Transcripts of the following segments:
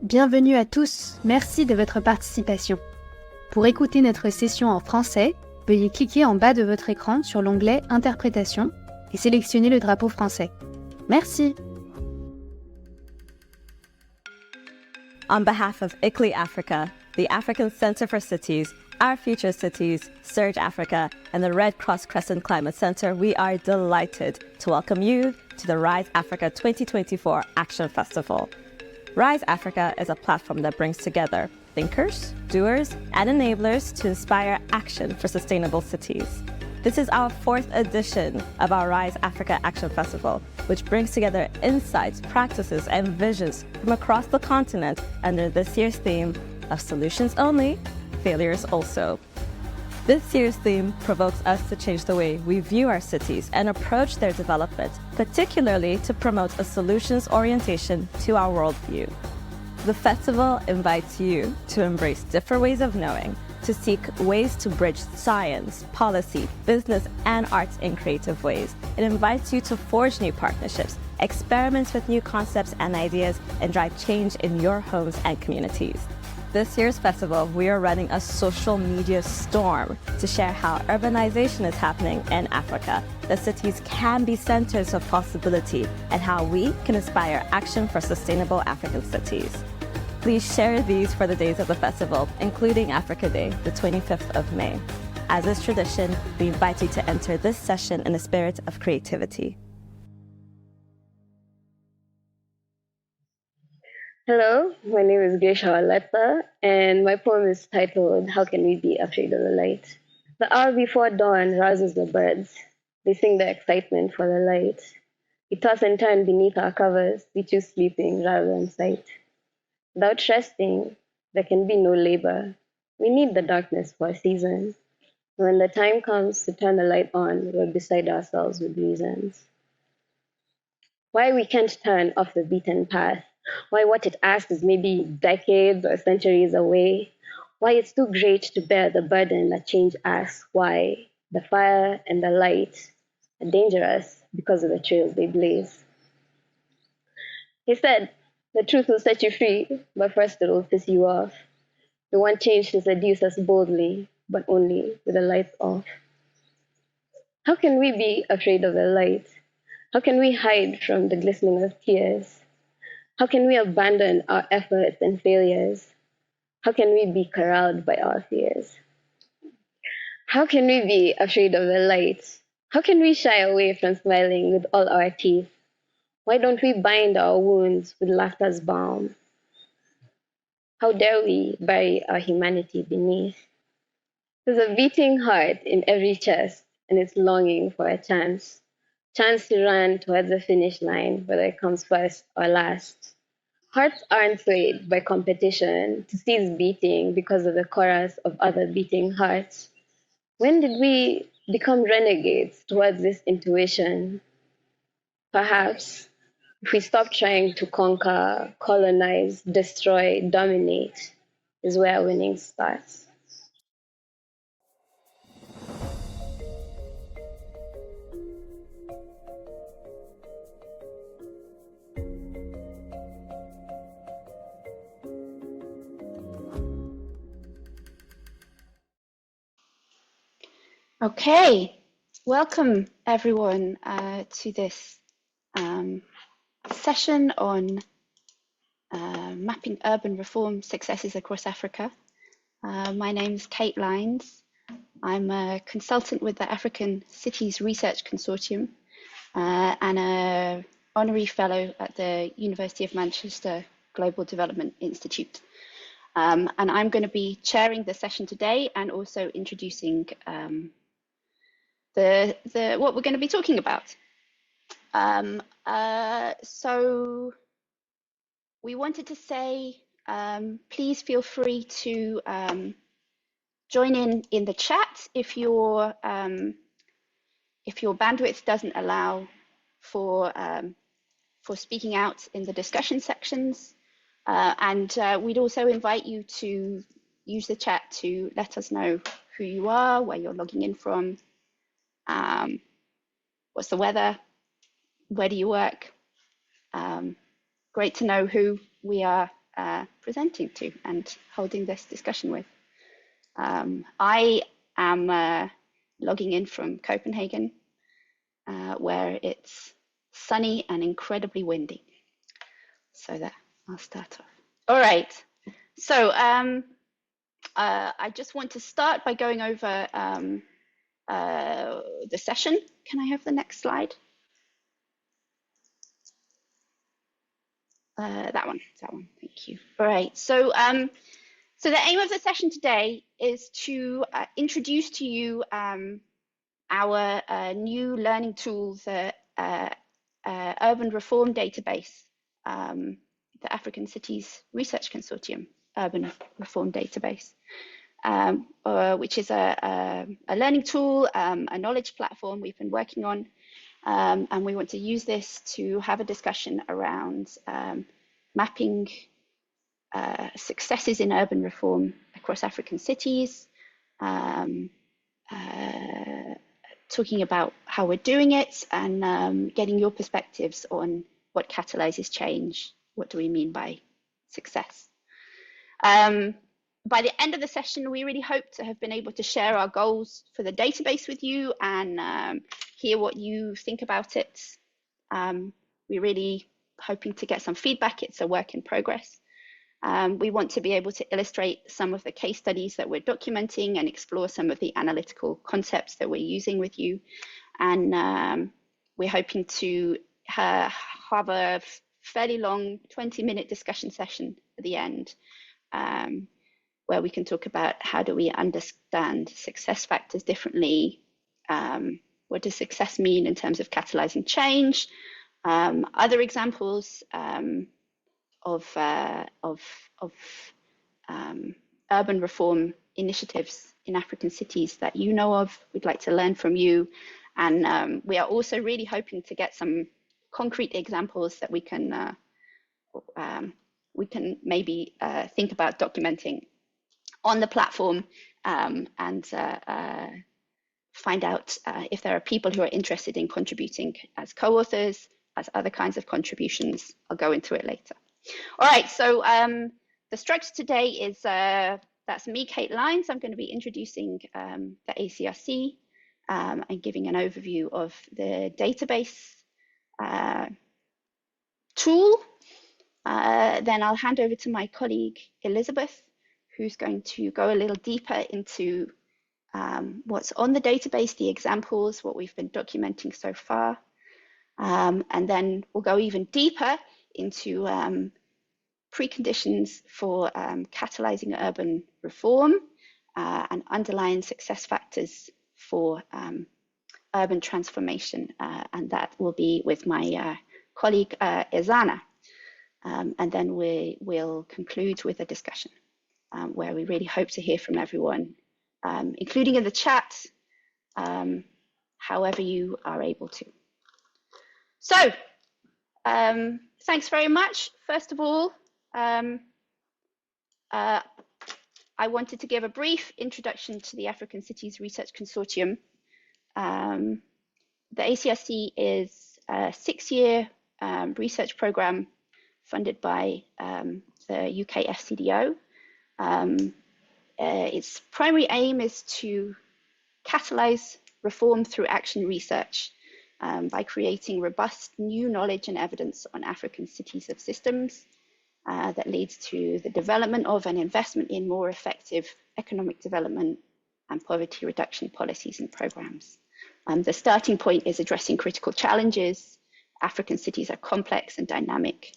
Bienvenue à tous, merci de votre participation. Pour écouter notre session en français, veuillez cliquer en bas de votre écran sur l'onglet « Interprétation » et sélectionner le drapeau français. Merci. On behalf of ICLEI Africa, the African Center for Cities, Our Future Cities, Surge Africa, and the Red Cross Crescent Climate Center, we are delighted to welcome you to the Rise Africa 2024 Action Festival. Rise Africa is a platform that brings together thinkers, doers, and enablers to inspire action for sustainable cities. This is our 4th edition of our Rise Africa Action Festival, which brings together insights, practices, and visions from across the continent under this year's theme of Solutions Only, Failures Also. This year's theme provokes us to change the way we view our cities and approach their development, particularly to promote a solutions orientation to our worldview. The festival invites you to embrace different ways of knowing, to seek ways to bridge science, policy, business, and arts in creative ways. It invites you to forge new partnerships, experiment with new concepts and ideas, and drive change in your homes and communities. This year's festival, we are running a social media storm to share how urbanization is happening in Africa, that cities can be centers of possibility, and how we can inspire action for sustainable African cities. Please share these for the days of the festival, including Africa Day, the 25th of May. As is tradition, we invite you to enter this session in a spirit of creativity. Hello, my name is Gesha Aletta, and my poem is titled, How Can We Be Afraid of the Light? The hour before dawn rouses the birds. They sing their excitement for the light. We toss and turn beneath our covers. We choose sleeping rather than sight. Without resting, there can be no labor. We need the darkness for a season. When the time comes to turn the light on, we're beside ourselves with reasons. Why we can't turn off the beaten path. Why what it asks is maybe decades or centuries away. Why it's too great to bear the burden that change asks. Why the fire and the light are dangerous because of the trails they blaze. He said, the truth will set you free, but first it will piss you off. We want change to seduce us boldly, but only with the lights off. How can we be afraid of the light? How can we hide from the glistening of tears? How can we abandon our efforts and failures? How can we be corralled by our fears? How can we be afraid of the light? How can we shy away from smiling with all our teeth? Why don't we bind our wounds with laughter's balm? How dare we bury our humanity beneath? There's a beating heart in every chest, and it's longing for a chance to run towards the finish line, whether it comes first or last. Hearts aren't swayed by competition to cease beating because of the chorus of other beating hearts. When did we become renegades towards this intuition? Perhaps if we stop trying to conquer, colonize, destroy, dominate, is where winning starts. Okay, welcome everyone to this session on mapping urban reform successes across Africa. My name is Kate Lines. I'm a consultant with the African Cities Research Consortium and an honorary fellow at the University of Manchester Global Development Institute. And I'm going to be chairing the session today and also introducing what we're going to be talking about. So we wanted to say, please feel free to join in the chat if your bandwidth doesn't allow for speaking out in the discussion sections. And we'd also invite you to use the chat to let us know who you are, where you're logging in from, what's the weather, where do you work. Great to know who we are presenting to and holding this discussion with. I am logging in from Copenhagen, where it's sunny and incredibly windy. So that I'll start off. All right. So I just want to start by going over the session. Can I have the next slide? That one. Thank you. All right. So so the aim of the session today is to introduce to you our new learning tool, the Urban Reform Database, the African Cities Research Consortium Urban Reform Database, which is a learning tool, a knowledge platform we've been working on. And we want to use this to have a discussion around mapping successes in urban reform across African cities, talking about how we're doing it, and getting your perspectives on what catalyses change. What do we mean by success? By the end of the session, we really hope to have been able to share our goals for the database with you and hear what you think about it. We're really hoping to get some feedback. It's a work in progress. We want to be able to illustrate some of the case studies that we're documenting and explore some of the analytical concepts that we're using with you. And we're hoping to have a fairly long 20-minute discussion session at the end, where we can talk about how do we understand success factors differently, what does success mean in terms of catalyzing change, other examples of urban reform initiatives in African cities that you know of. We'd like to learn from you, and we are also really hoping to get some concrete examples that we can maybe think about documenting on the platform, and find out if there are people who are interested in contributing as co-authors, as other kinds of contributions. I'll go into it later. All right, so the structure today is, that's me, Kate Lyons. I'm going to be introducing the ACRC and giving an overview of the database tool. Then I'll hand over to my colleague, Elizabeth, who's going to go a little deeper into what's on the database, the examples, what we've been documenting so far. And then we'll go even deeper into preconditions for catalyzing urban reform and underlying success factors for urban transformation. And that will be with my colleague, Ezana. And then we will conclude with a discussion where we really hope to hear from everyone, including in the chat, however you are able to. So, thanks very much. First of all, I wanted to give a brief introduction to the African Cities Research Consortium. The ACRC is a 6-year research program funded by the UK FCDO. Its primary aim is to catalyze reform through action research by creating robust new knowledge and evidence on African cities of systems that leads to the development of and investment in more effective economic development and poverty reduction policies and programs. The starting point is addressing critical challenges. African cities are complex and dynamic.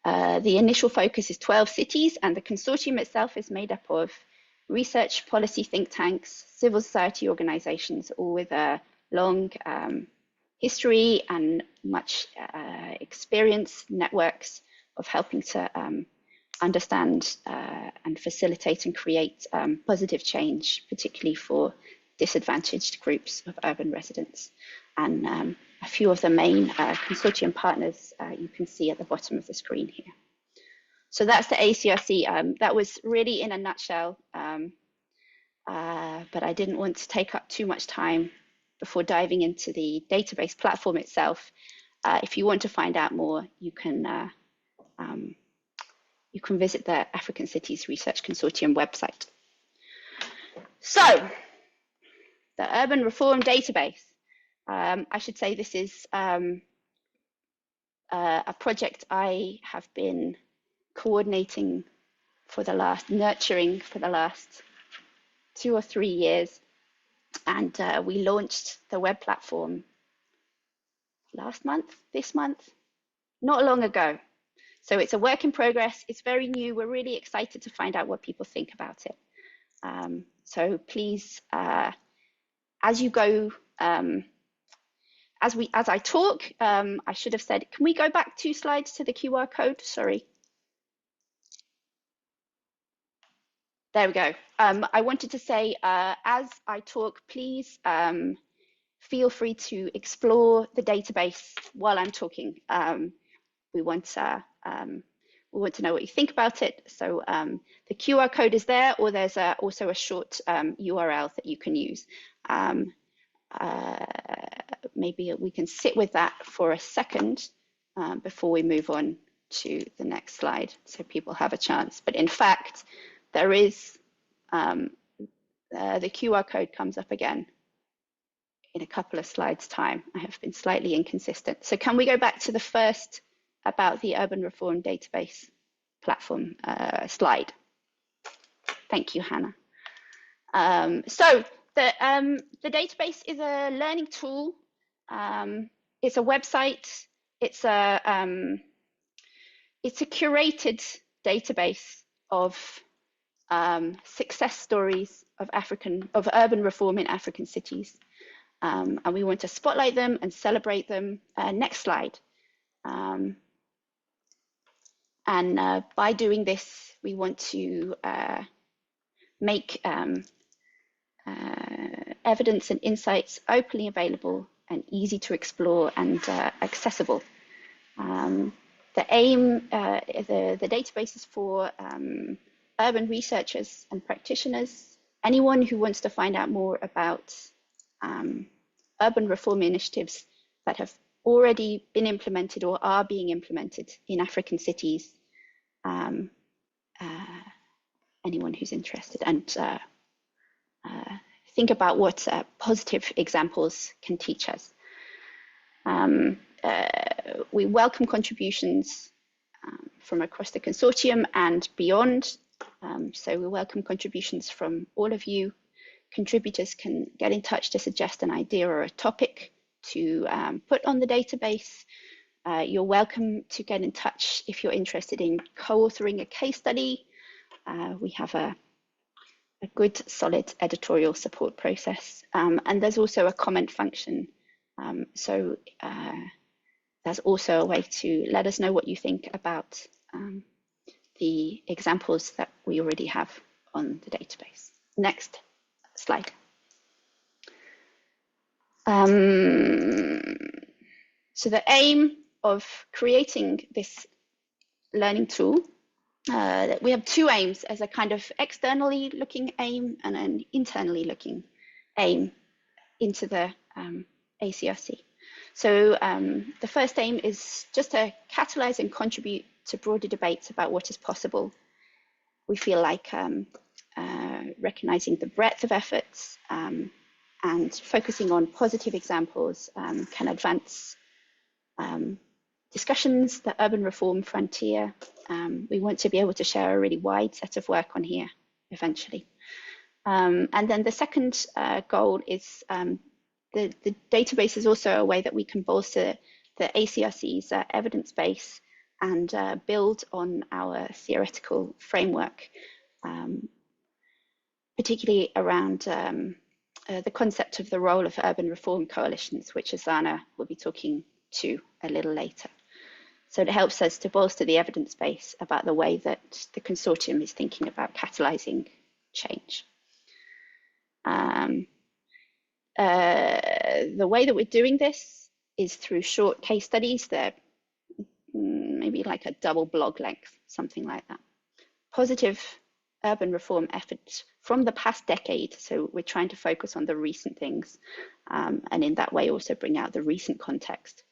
The initial focus is 12 cities, and the consortium itself is made up of research, policy think tanks, civil society organizations, all with a long history and much experience, networks of helping to understand and facilitate and create positive change, particularly for disadvantaged groups of urban residents. And a few of the main consortium partners you can see at the bottom of the screen here. So that's the ACRC. That was really in a nutshell, but I didn't want to take up too much time before diving into the database platform itself. If you want to find out more, you can you can visit the African Cities Research Consortium website. So, the Urban Reform Database. I should say this is a project I have been coordinating nurturing for the last 2 or 3 years. And we launched the web platform this month, not long ago. So it's a work in progress. It's very new. We're really excited to find out what people think about it. So please, as you go, as I talk, I should have said, can we go back 2 slides to the QR code? Sorry. There we go. I wanted to say, as I talk, please feel free to explore the database while I'm talking. We want to know what you think about it. So the QR code is there, or there's also a short URL that you can use. Maybe we can sit with that for a second before we move on to the next slide, so people have a chance. But in fact, there is the QR code comes up again in a couple of slides' time. I have been slightly inconsistent. So can we go back to the first about the Urban Reform Database platform slide? Thank you, Hannah. So the database is a learning tool. It's a website. It's a curated database of success stories of urban reform in African cities. And we want to spotlight them and celebrate them. Next slide. And by doing this, we want to make evidence and insights openly available and easy to explore and accessible. The aim, the database is for urban researchers and practitioners, anyone who wants to find out more about urban reform initiatives that have already been implemented or are being implemented in African cities, anyone who's interested, and think about what positive examples can teach us. We welcome contributions from across the consortium and beyond. So we welcome contributions from all of you. Contributors can get in touch to suggest an idea or a topic to put on the database. You're welcome to get in touch if you're interested in co-authoring a case study. We have a good, solid editorial support process. And there's also a comment function. So there's also a way to let us know what you think about the examples that we already have on the database. Next slide. So the aim of creating this learning tool, we have 2 aims, as a kind of externally looking aim and an internally looking aim into the ACRC. So the first aim is just to catalyze and contribute to broader debates about what is possible. We feel like recognizing the breadth of efforts and focusing on positive examples can advance discussions, the urban reform frontier. We want to be able to share a really wide set of work on here eventually. And then the second goal is the database is also a way that we can bolster the ACRC's evidence base and build on our theoretical framework, particularly around the concept of the role of urban reform coalitions, which Azana will be talking to a little later. So it helps us to bolster the evidence base about the way that the consortium is thinking about catalyzing change. The way that we're doing this is through short case studies. They're maybe like a double blog length, something like that. Positive urban reform efforts from the past decade. So we're trying to focus on the recent things and in that way also bring out the recent context.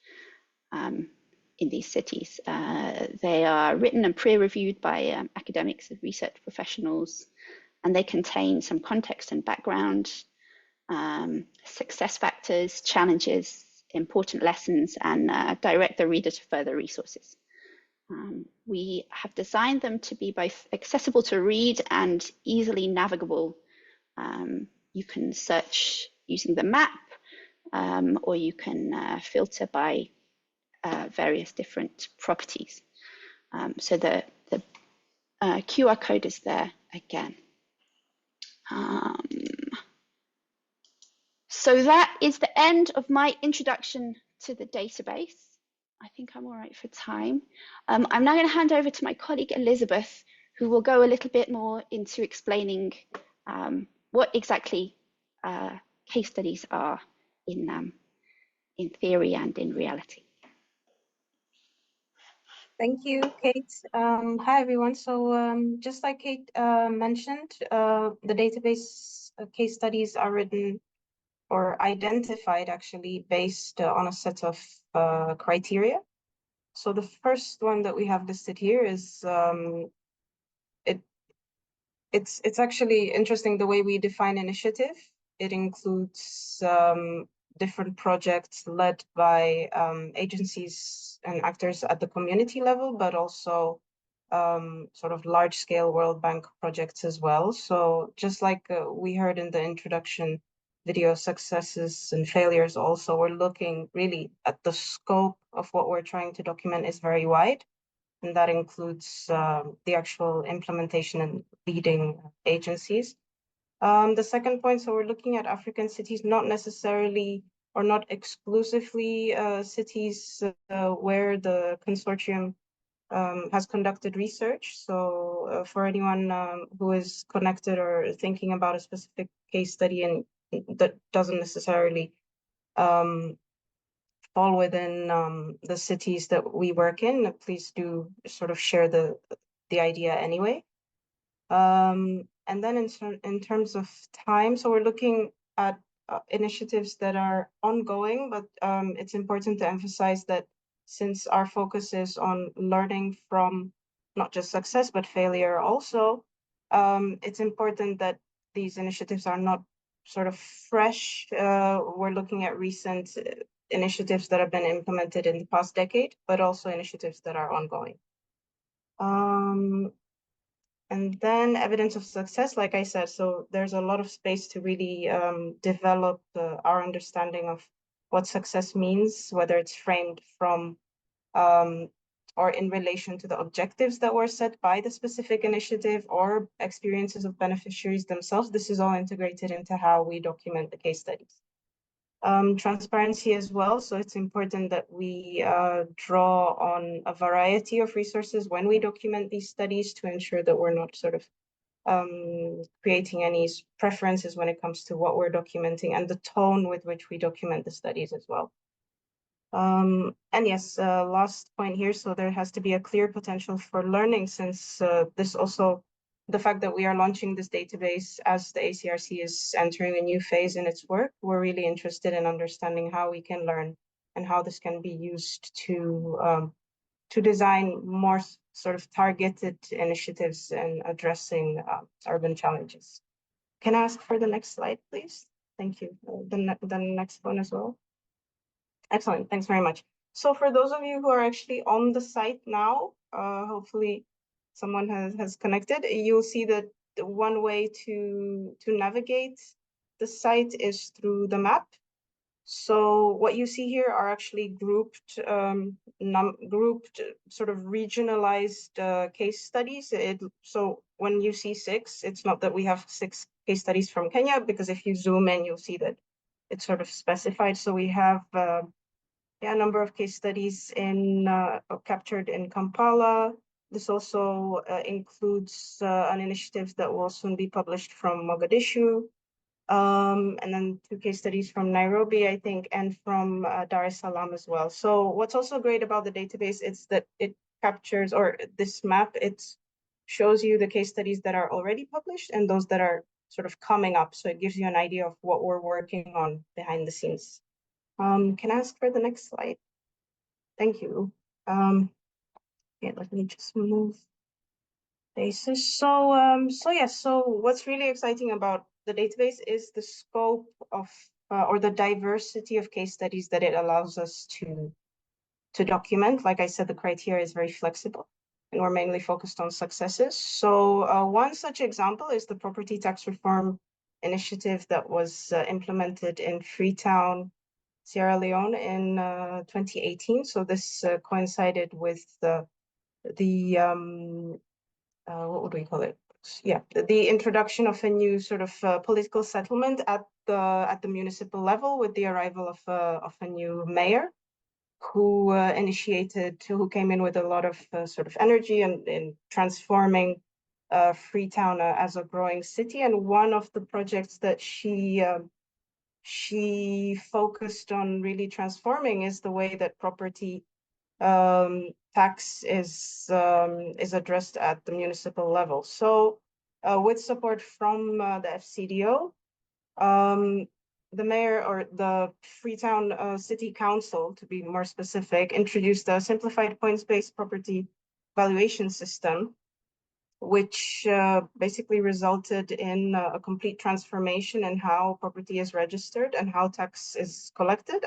in these cities. They are written and peer-reviewed by academics and research professionals, and they contain some context and background, success factors, challenges, important lessons, and direct the reader to further resources. We have designed them to be both accessible to read and easily navigable. You can search using the map, or you can filter by various different properties. So the QR code is there again. So that is the end of my introduction to the database. I think I'm all right for time. I'm now going to hand over to my colleague Elizabeth, who will go a little bit more into explaining what exactly case studies are in theory and in reality. Thank you, Kate. Hi, everyone. So just like Kate mentioned, the database case studies are written or identified actually based on a set of criteria. So the first one that we have listed here is it's actually interesting the way we define initiative. It includes different projects led by agencies and actors at the community level, but also sort of large-scale World Bank projects as well. So just like we heard in the introduction video, successes and failures also, we're looking really at the scope of what we're trying to document is very wide. And that includes the actual implementation and leading agencies. The second point, so we're looking at African cities, not necessarily or not exclusively cities where the consortium has conducted research. So for anyone who is connected or thinking about a specific case study and that doesn't necessarily fall within the cities that we work in, please do sort of share the idea anyway. And then in terms of time, so we're looking at initiatives that are ongoing, but it's important to emphasize that since our focus is on learning from not just success, but failure also, it's important that these initiatives are not sort of fresh. We're looking at recent initiatives that have been implemented in the past decade, but also initiatives that are ongoing. And then evidence of success, like I said, so there's a lot of space to really develop our understanding of what success means, whether it's framed from or in relation to the objectives that were set by the specific initiative or experiences of beneficiaries themselves. This is all integrated into how we document the case studies. Transparency as well. So it's important that we draw on a variety of resources when we document these studies to ensure that we're not sort of creating any preferences when it comes to what we're documenting and the tone with which we document the studies as well. And yes, last point here. So there has to be a clear potential for learning, since this also, the fact that we are launching this database as the ACRC is entering a new phase in its work, we're really interested in understanding how we can learn and how this can be used to design more sort of targeted initiatives in addressing urban challenges. Can I ask for the next slide, please? Thank you. The next one as well. Excellent, thanks very much. So for those of you who are actually on the site now, hopefully someone has connected, you'll see that one way to navigate the site is through the map. So what you see here are actually grouped sort of regionalized case studies. So when you see 6, it's not that we have 6 case studies from Kenya, because if you zoom in, you'll see that it's sort of specified. So we have a number of case studies captured in Kampala. This also includes an initiative that will soon be published from Mogadishu. And then 2 case studies from Nairobi, I think, and from Dar es Salaam as well. So what's also great about the database is that it captures, or this map, it shows you the case studies that are already published and those that are sort of coming up. So it gives you an idea of what we're working on behind the scenes. Can I ask for the next slide? Thank you. Yeah, let me just move basis. So yes, so what's really exciting about the database is the scope of or the diversity of case studies that it allows us to document. Like I said, the criteria is very flexible, and we're mainly focused on successes. So one such example is the property tax reform initiative that was implemented in Freetown, Sierra Leone in 2018. So this coincided with the what would we call it? Yeah, the introduction of a new sort of political settlement at the municipal level with the arrival of a new mayor who who came in with a lot of sort of energy and in transforming Freetown as a growing city. And one of the projects that she focused on really transforming is the way that property tax is addressed at the municipal level. So with support from the FCDO, the mayor or the Freetown City Council, to be more specific, introduced a simplified points-based property valuation system, which basically resulted in a complete transformation in how property is registered and how tax is collected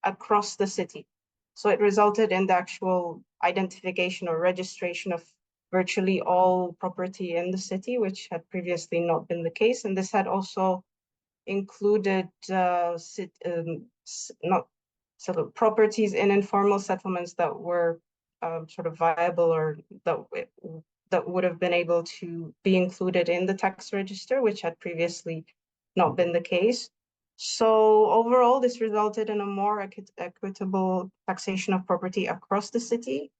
across the city. So it resulted in the actual identification or registration of virtually all property in the city, which had previously not been the case. And this had also included not sort of properties in informal settlements that were sort of viable or that would have been able to be included in the tax register, which had previously not been the case. So overall, this resulted in a more equitable taxation of property across the city.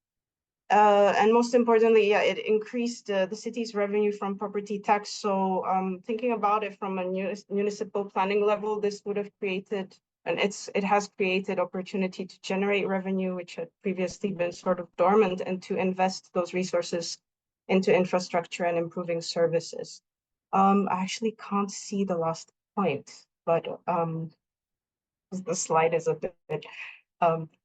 And most importantly, yeah, it increased the city's revenue from property tax. So thinking about it from a municipal planning level, this would have created, and it has created opportunity to generate revenue, which had previously been sort of dormant, and to invest those resources into infrastructure and improving services. I actually can't see the last point, but the slide is a bit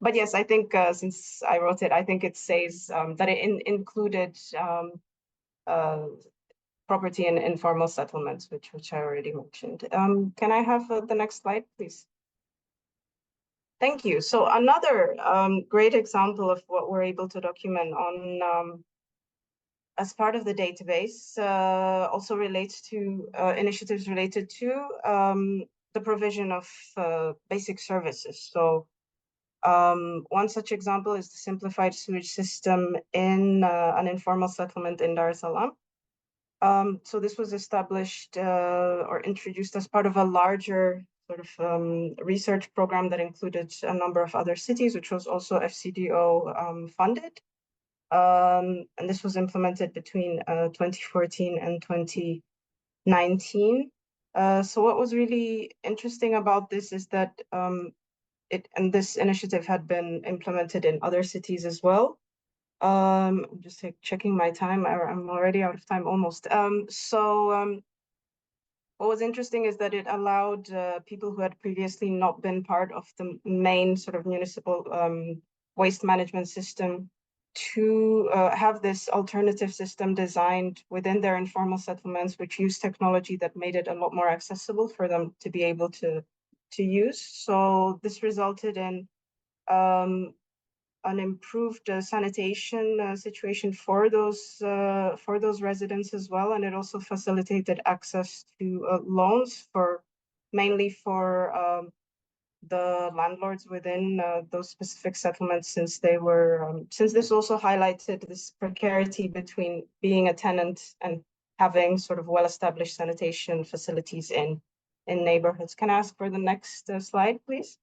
but yes, I think since I wrote it, I think it says that it included property in informal settlements, which I already mentioned. Can I have the next slide, please? Thank you. So another great example of what we're able to document on as part of the database also relates to initiatives related to the provision of basic services. So one such example is the simplified sewage system in an informal settlement in Dar es Salaam. So this was established or introduced as part of a larger sort of research program that included a number of other cities, which was also FCDO funded. And this was implemented between 2014 and 2019. So what was really interesting about this is that this initiative had been implemented in other cities as well. I'm just checking my time. I'm already out of time almost. What was interesting is that it allowed people who had previously not been part of the main sort of municipal waste management system to have this alternative system designed within their informal settlements, which used technology that made it a lot more accessible for them to be able to use. So this resulted in an improved sanitation situation for those residents as well, and it also facilitated access to loans for mainly for the landlords within those specific settlements, since they were since this also highlighted this precarity between being a tenant and having sort of well-established sanitation facilities in neighborhoods. Can I ask for the next slide, please?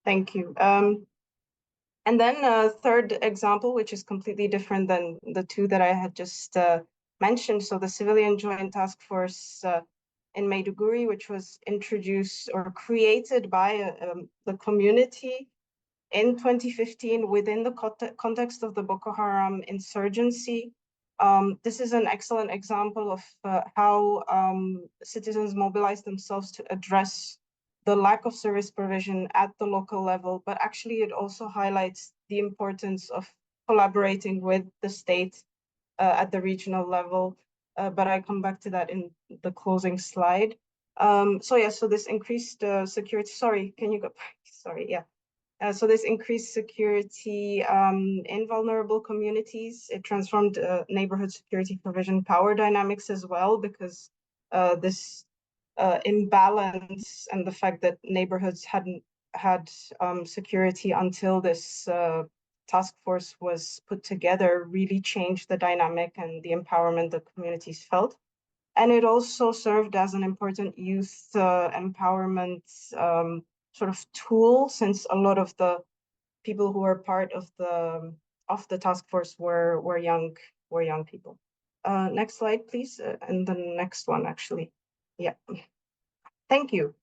Thank you. And then a third example, which is completely different than the two that I had just mentioned. So the Civilian Joint Task Force in Maiduguri, which was introduced or created by the community in 2015 within the context of the Boko Haram insurgency. This is an excellent example of how citizens mobilize themselves to address the lack of service provision at the local level, but actually it also highlights the importance of collaborating with the state at the regional level, but I come back to that in the closing slide. So this increased security, sorry, can you go back? Sorry, yeah. So this increased security in vulnerable communities. It transformed neighborhood security provision power dynamics as well, because this imbalance and the fact that neighborhoods hadn't had security until this task force was put together really changed the dynamic and the empowerment that communities felt. And it also served as an important youth empowerment sort of tool, since a lot of the people who were part of the task force were young people. Next slide, please, and the next one, actually. Yeah, thank you.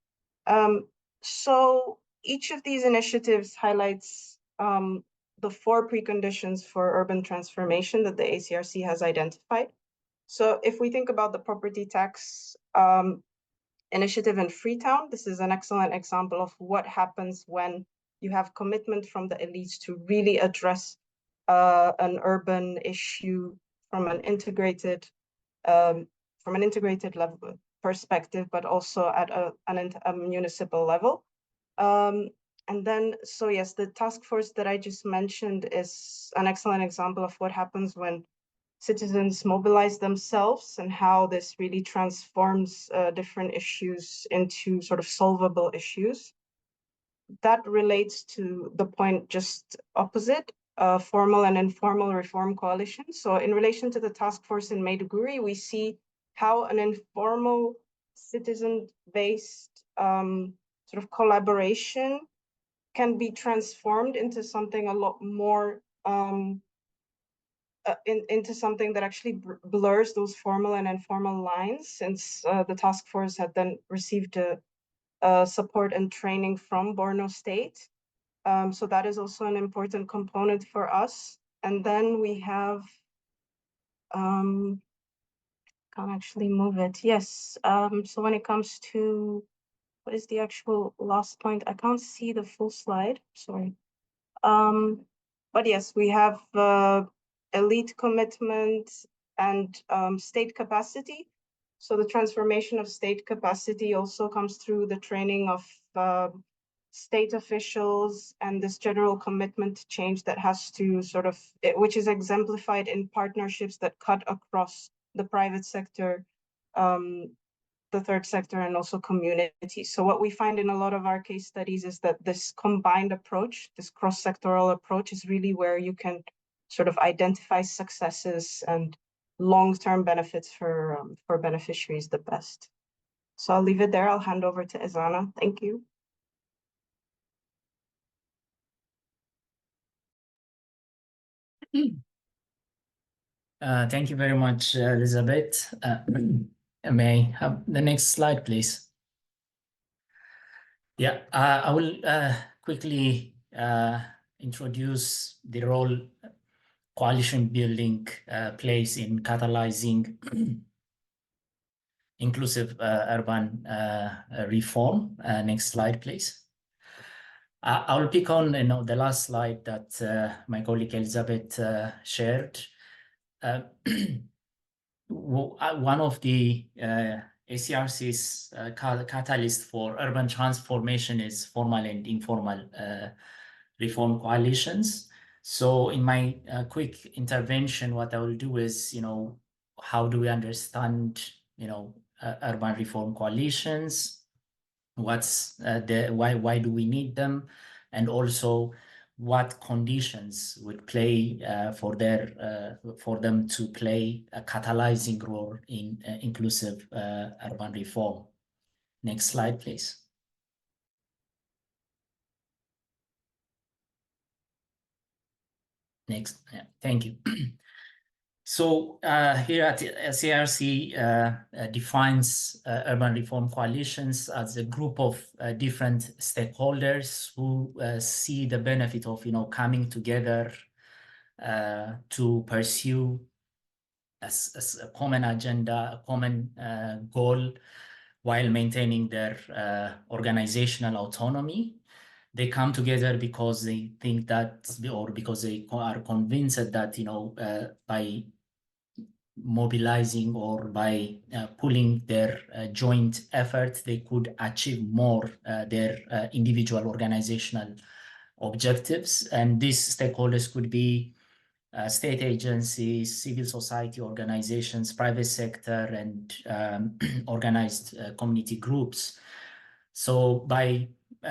So each of these initiatives highlights the 4 preconditions for urban transformation that the ACRC has identified. So if we think about the property tax initiative in Freetown, this is an excellent example of what happens when you have commitment from the elites to really address an urban issue from an integrated level perspective, but also at a municipal level. And then, so yes, the task force that I just mentioned is an excellent example of what happens when citizens mobilize themselves and how this really transforms different issues into sort of solvable issues. That relates to the point just opposite, formal and informal reform coalition. So in relation to the task force in Maiduguri, we see how an informal citizen-based sort of collaboration can be transformed into something a lot more into something that actually blurs those formal and informal lines, since the task force had then received support and training from Borno State. So that is also an important component for us. And then we have, can't actually move it. Yes, so when it comes to, what is the actual last point? I can't see the full slide, sorry. But yes, we have elite commitment and state capacity. So the transformation of state capacity also comes through the training of state officials and this general commitment to change that has to sort of, which is exemplified in partnerships that cut across the private sector, the third sector, and also communities. So what we find in a lot of our case studies is that this combined approach, this cross-sectoral approach, is really where you can sort of identify successes and long-term benefits for beneficiaries the best. So I'll leave it there. I'll hand over to Izana. Thank you. Thank you very much, Elizabeth. May I have the next slide, please? Yeah, I will quickly introduce the role coalition building plays in catalyzing inclusive urban reform. Next slide, please. I will pick on the last slide that my colleague Elizabeth shared. One of the ACRC's catalyst for urban transformation is formal and informal reform coalitions. So in my quick intervention, what I will do is, how do we understand, urban reform coalitions? What's why do we need them? And also, what conditions would play for them to play a catalyzing role in inclusive urban reform. Next slide, please. Next, thank you. So here at ACRC defines urban reform coalitions as a group of different stakeholders who see the benefit of coming together to pursue as a common agenda, a common goal, while maintaining their organizational autonomy. They come together because they think that, or because they are convinced that, by mobilizing or by pulling their joint effort, they could achieve more their individual organizational objectives. And these stakeholders could be state agencies, civil society organizations, private sector, and organized community groups. So by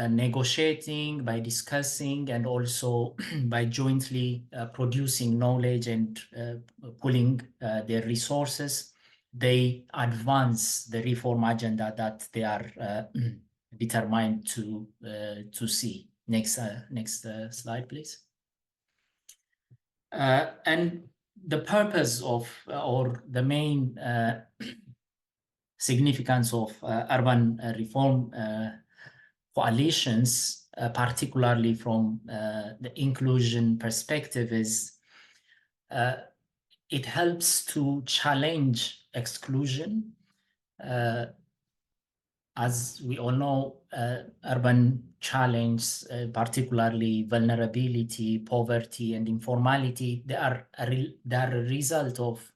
negotiating, by discussing, and also by jointly producing knowledge and pooling their resources, they advance the reform agenda that they are determined to see. Next slide, please. And the purpose of, or the main significance of urban reform coalitions, particularly from the inclusion perspective, is it helps to challenge exclusion. As we all know, urban challenge, particularly vulnerability, poverty, and informality, they are a result of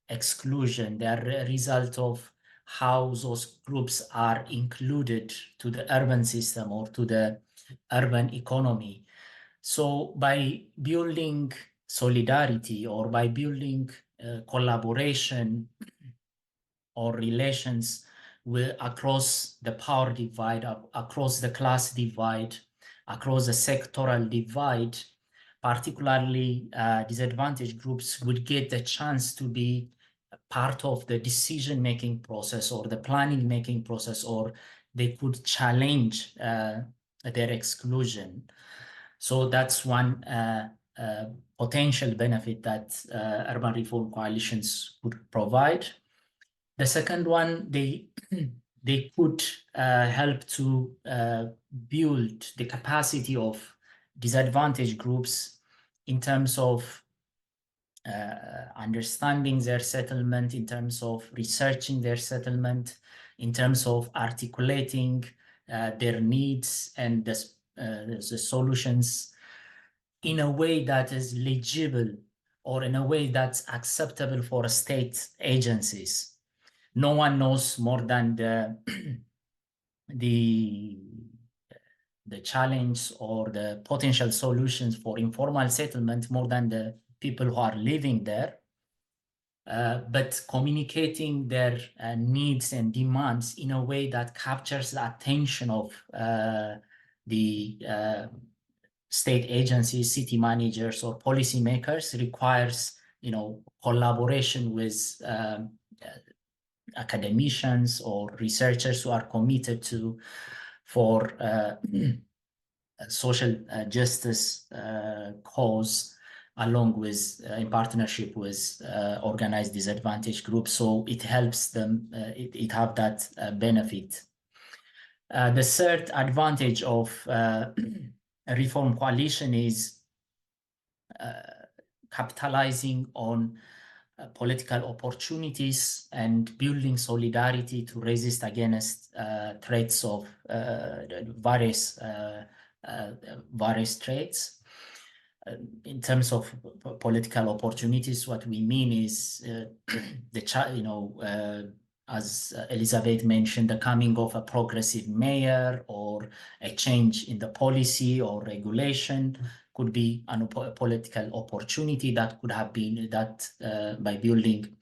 exclusion. They are a result of how those groups are included to the urban system or to the urban economy. So by building solidarity, or by building collaboration or relations across the power divide, across the class divide, across the sectoral divide, particularly disadvantaged groups would get the chance to be part of the decision-making process or the planning-making process, or they could challenge their exclusion. So that's one potential benefit that urban reform coalitions would provide. The second one, they could help to build the capacity of disadvantaged groups in terms of understanding their settlement, in terms of researching their settlement, in terms of articulating their needs and the solutions in a way that is legible, or in a way that's acceptable for state agencies. No one knows more than the challenge or the potential solutions for informal settlement more than the people who are living there. But communicating their needs and demands in a way that captures the attention of the state agencies, city managers, or policymakers requires, collaboration with academicians or researchers who are committed for social justice cause, along with in partnership with organized disadvantaged groups. So it helps them, it have that benefit. The third advantage of a reform coalition is capitalizing on political opportunities and building solidarity to resist against threats of various threats. In terms of political opportunities, what we mean is as Elizabeth mentioned, the coming of a progressive mayor, or a change in the policy or regulation could be a political opportunity that could have been that by building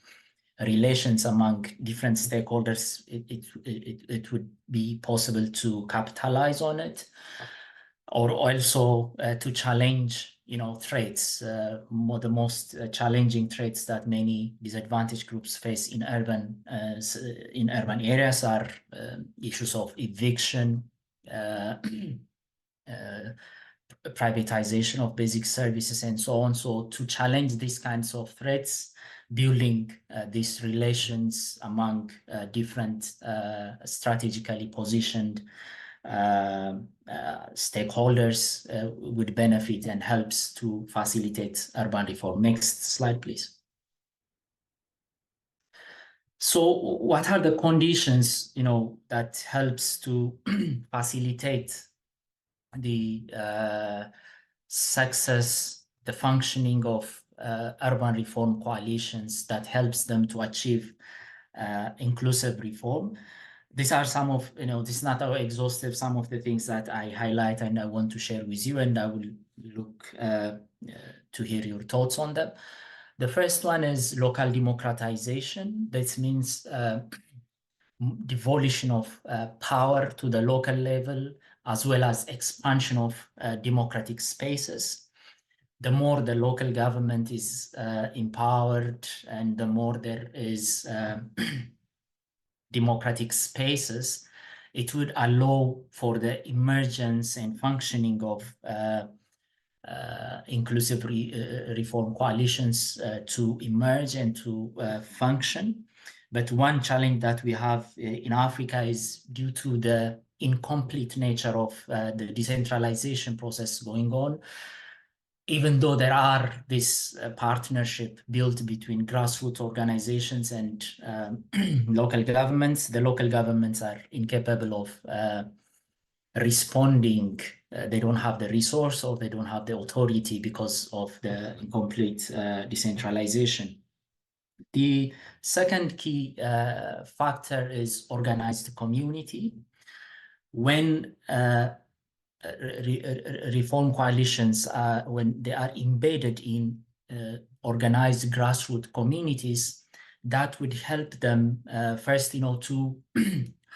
relations among different stakeholders, it would be possible to capitalize on it, or also to challenge threats. The most challenging threats that many disadvantaged groups face in urban areas are issues of eviction, privatization of basic services, and so on. So to challenge these kinds of threats, building these relations among different strategically positioned stakeholders would benefit and helps to facilitate urban reform. Next slide, please. So what are the conditions, that helps to facilitate the success, the functioning of urban reform coalitions that helps them to achieve inclusive reform. These are some of, this is not our exhaustive, some of the things that I highlight and I want to share with you, and I will look to hear your thoughts on them. The first one is local democratization. This means devolution of power to the local level, as well as expansion of democratic spaces. The more the local government is empowered and the more there is democratic spaces, it would allow for the emergence and functioning of inclusive reform coalitions to emerge and to function. But one challenge that we have in Africa is due to the incomplete nature of the decentralization process going on. Even though there are this partnership built between grassroots organizations and local governments, the local governments are incapable of responding. They don't have the resource or they don't have the authority because of the incomplete decentralization. The second key factor is organized community. When reform coalitions, when they are embedded in organized grassroots communities, that would help them first, to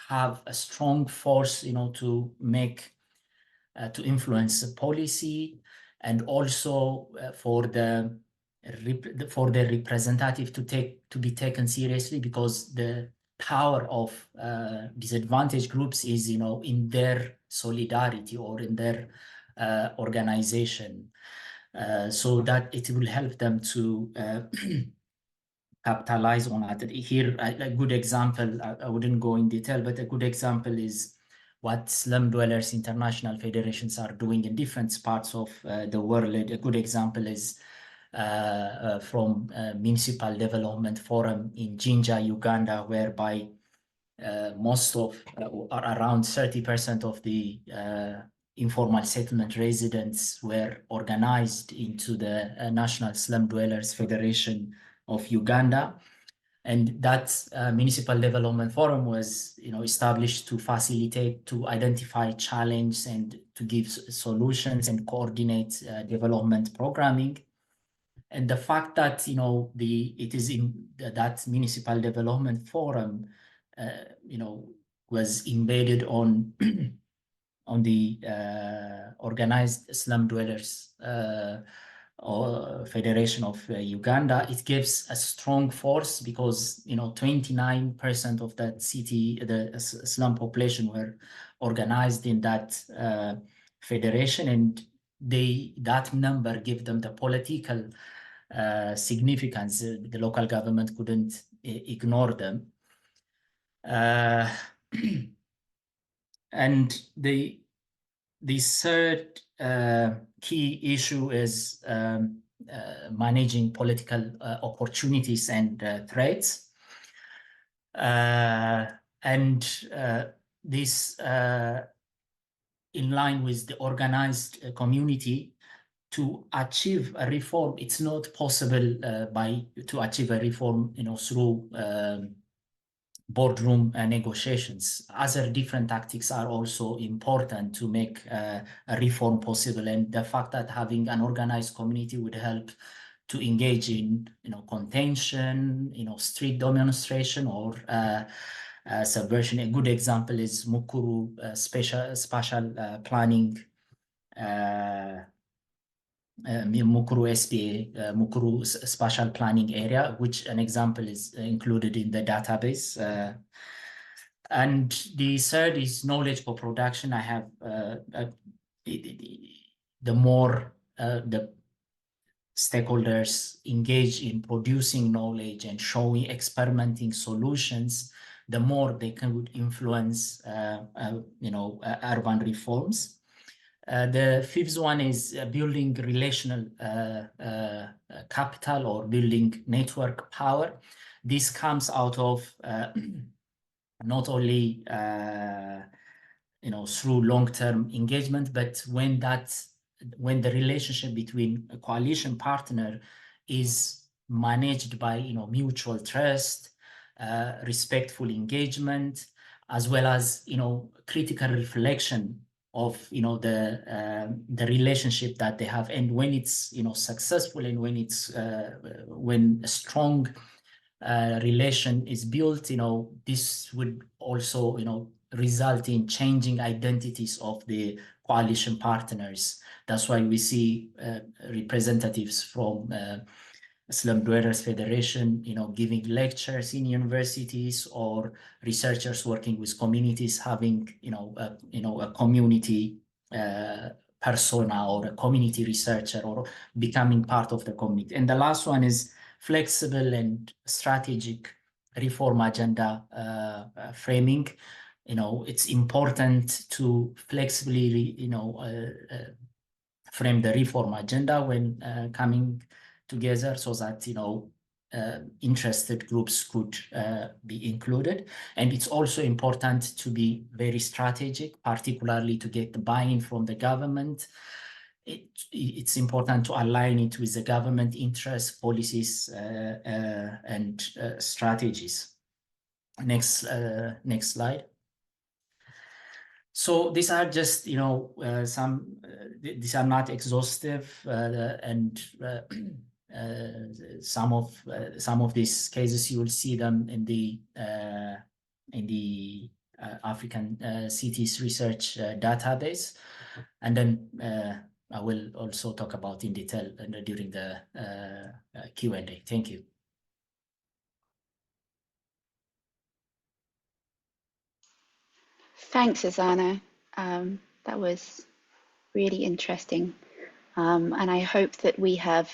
have a strong force, to make, to influence policy, and also for the representative to be taken seriously, because the power of disadvantaged groups is, in their solidarity or in their organization, so that it will help them to capitalize on it. Here, a good example, I wouldn't go in detail, but a good example is what slum dwellers international federations are doing in different parts of the world. A good example is from Municipal Development Forum in Jinja, Uganda, whereby most of, around 30% of the informal settlement residents were organized into the National Slum Dwellers Federation of Uganda. And that Municipal Development Forum was, established to facilitate, to identify challenges and to give solutions and coordinate development programming. And the fact that, it is in that Municipal Development Forum, was embedded on on the Organized Slum Dwellers Federation of Uganda, it gives a strong force, because 29% of that city, the slum population, were organized in that federation, and that number give them the political significance. The local government couldn't ignore them. And the third key issue is managing political opportunities and threats. And this, in line with the organized community, to achieve a reform, it's not possible to achieve a reform, through boardroom negotiations. Other different tactics are also important to make a reform possible, and the fact that having an organized community would help to engage in, contention, street demonstration, or subversion. A good example is Mukuru spatial planning. Mukuru SPA, Mukuru Spatial Planning Area, which an example is included in the database. And the third is knowledge for production. I have the more the stakeholders engage in producing knowledge and showing, experimenting solutions, the more they can influence, urban reforms. The fifth one is building relational capital, or building network power. This comes out of not only through long-term engagement. But when the relationship between a coalition partner is managed by mutual trust, respectful engagement, as well as critical reflection of the relationship that they have, and when it's successful, and when a strong relation is built, this would also result in changing identities of the coalition partners. That's why we see representatives from Slum Dwellers Federation, giving lectures in universities, or researchers working with communities having, a community persona, or a community researcher, or becoming part of the community. And the last one is flexible and strategic reform agenda framing. It's important to flexibly, frame the reform agenda when coming together, so that interested groups could be included. And it's also important to be very strategic, particularly to get the buy-in from the government. It's important to align it with the government interests, policies, and strategies. Next slide. So these are just some. These are not exhaustive, and some of these cases you will see them in the African Cities Research database, and then I will also talk about in detail during the Q&A. Thank you. Thanks, Azana. That was really interesting. And I hope that we have,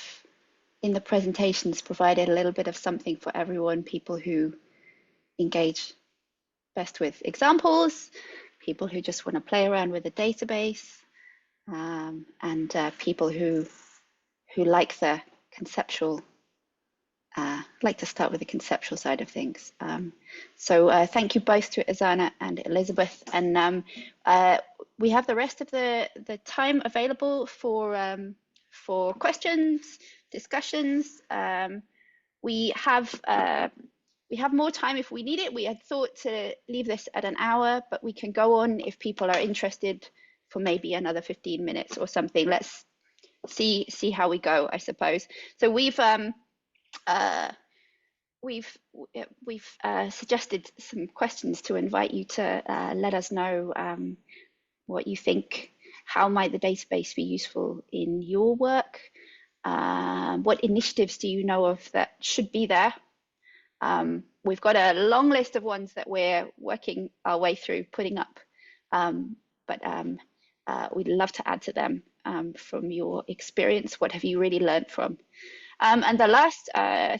in the presentations, provided a little bit of something for everyone, people who engage best with examples, people who just want to play around with a database, and people who like the conceptual, like to start with the conceptual side of things. So thank you both to Azana and Elizabeth. And we have the rest of the time available for questions, discussions. We have more time if we need it. We had thought to leave this at an hour, but we can go on if people are interested for maybe another 15 minutes or something. Let's see how we go, I suppose. So we've suggested some questions to invite you to let us know what you think. How might the database be useful in your work? What initiatives do you know of that should be there? We've got a long list of ones that we're working our way through putting up, but we'd love to add to them from your experience. What have you really learned from? And the last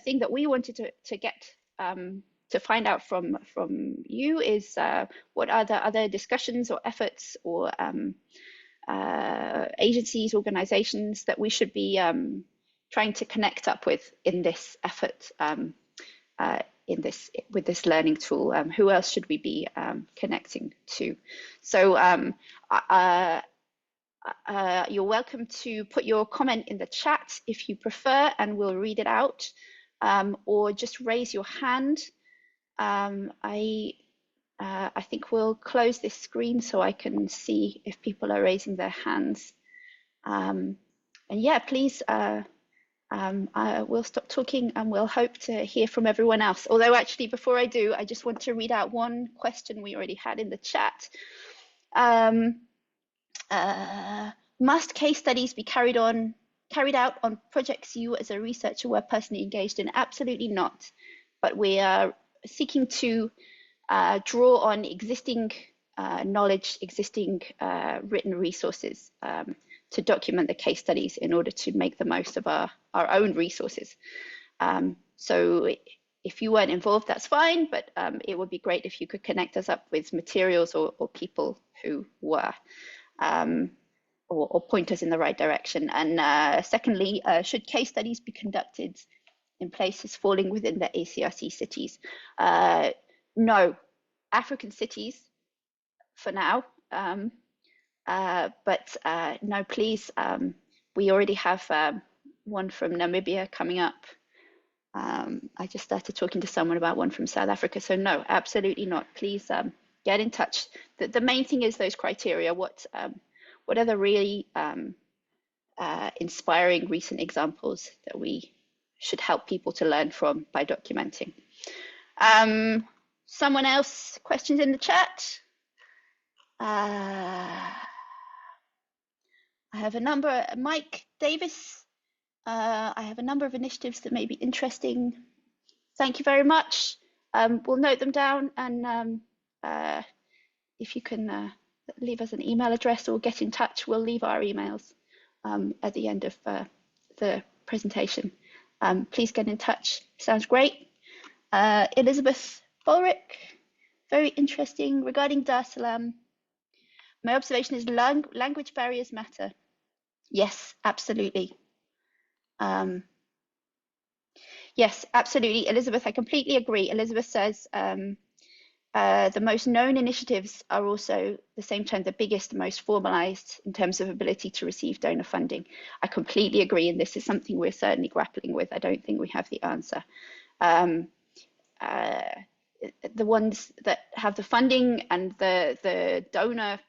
thing that we wanted to get to find out from you is what are the other discussions or efforts or agencies, organizations that we should be trying to connect up with in this effort, with this learning tool. Who else should we be connecting to? So you're welcome to put your comment in the chat if you prefer, and we'll read it out, or just raise your hand. I think we'll close this screen so I can see if people are raising their hands. And yeah, please, we'll stop talking and we'll hope to hear from everyone else. Although actually, before I do, I just want to read out one question we already had in the chat. Must case studies be carried out on projects you as a researcher were personally engaged in? Absolutely not. But we are seeking to draw on existing knowledge, existing written resources to document the case studies in order to make the most of our own resources. So if you weren't involved, that's fine, but it would be great if you could connect us up with materials or people who were, or point us in the right direction. And secondly, should case studies be conducted in places falling within the ACRC cities? No, African cities, for now, But no, please, we already have one from Namibia coming up. I just started talking to someone about one from South Africa. So no, absolutely not. Please get in touch. The main thing is those criteria. What are the really inspiring recent examples that we should help people to learn from by documenting? Someone else, questions in the chat? I have a number, Mike Davis. I have a number of initiatives that may be interesting. Thank you very much. We'll note them down, and if you can leave us an email address or get in touch, we'll leave our emails at the end of the presentation. Please get in touch. Sounds great. Elizabeth Bolrick, very interesting. Regarding Dar es Salaam, my observation is language barriers matter. Yes, absolutely. Yes, absolutely. Elizabeth, I completely agree. Elizabeth says the most known initiatives are also the same time the biggest, most formalized in terms of ability to receive donor funding. I completely agree, and this is something we're certainly grappling with. I don't think we have the answer. The ones that have the funding and the donor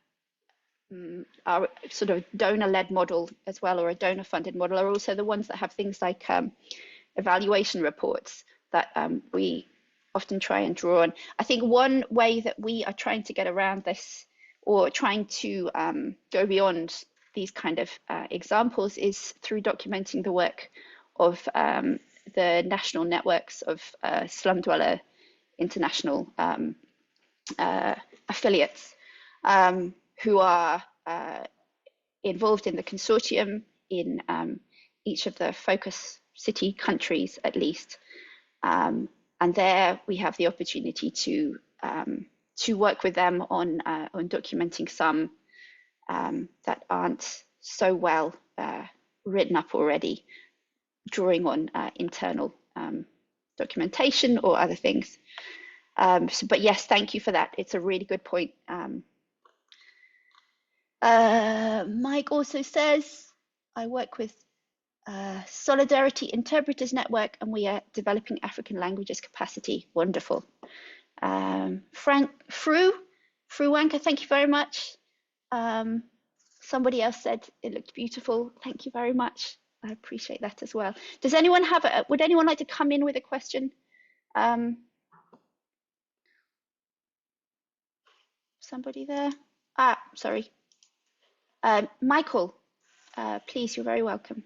are sort of donor-led model as well, or a donor-funded model, are also the ones that have things like evaluation reports that we often try and draw on. I think one way that we are trying to get around this, or trying to go beyond these kind of examples, is through documenting the work of the national networks of slum dweller international affiliates who are involved in the consortium in each of the focus city countries at least. And there we have the opportunity to work with them on documenting some that aren't so well written up already, drawing on internal documentation or other things. But yes, thank you for that. It's a really good point. Mike also says, I work with Solidarity Interpreters Network, and we are developing African languages capacity. Wonderful. Frank Fruwanka, thank you very much. Somebody else said it looked beautiful. Thank you very much. I appreciate that as well. Does anyone have would anyone like to come in with a question? Somebody there? Sorry. Michael, please, you're very welcome.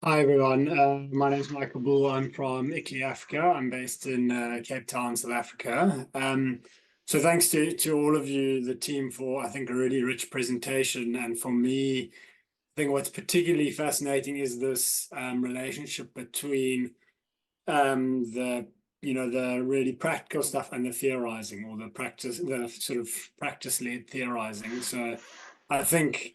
Hi everyone, my name is Michael Bull. I'm from ICLEI Africa. I'm based in Cape Town, South Africa. So thanks to all of you, the team, for I think a really rich presentation. And for me, I think what's particularly fascinating is this relationship between the really practical stuff and the theorizing, or the sort of practice-led theorizing. So I think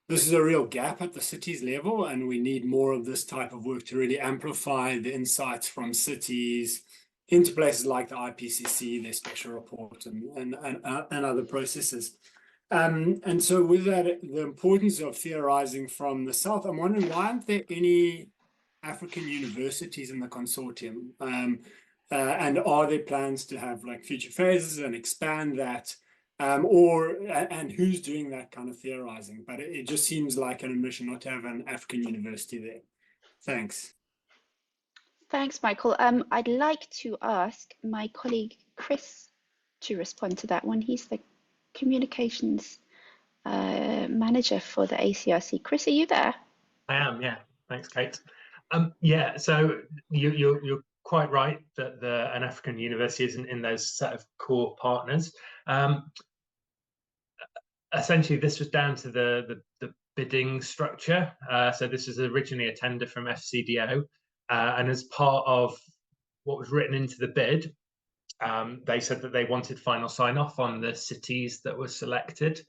this is a real gap at the cities level, and we need more of this type of work to really amplify the insights from cities into places like the IPCC, their special report, and other processes. And so with that, the importance of theorizing from the South, I'm wondering, why aren't there any African universities in the consortium? And are there plans to have like future phases and expand that? And who's doing that kind of theorizing? But it just seems like an omission not to have an African university there. Thanks. Thanks, Michael. I'd like to ask my colleague Chris to respond to that one. He's the communications manager for the ACRC. Chris, are you there? I am, yeah. Thanks, Kate. Yeah, so you're quite right that an African university isn't in those set of core partners. Essentially, this was down to the bidding structure. So this was originally a tender from FCDO, and as part of what was written into the bid, they said that they wanted final sign-off on the cities that were selected.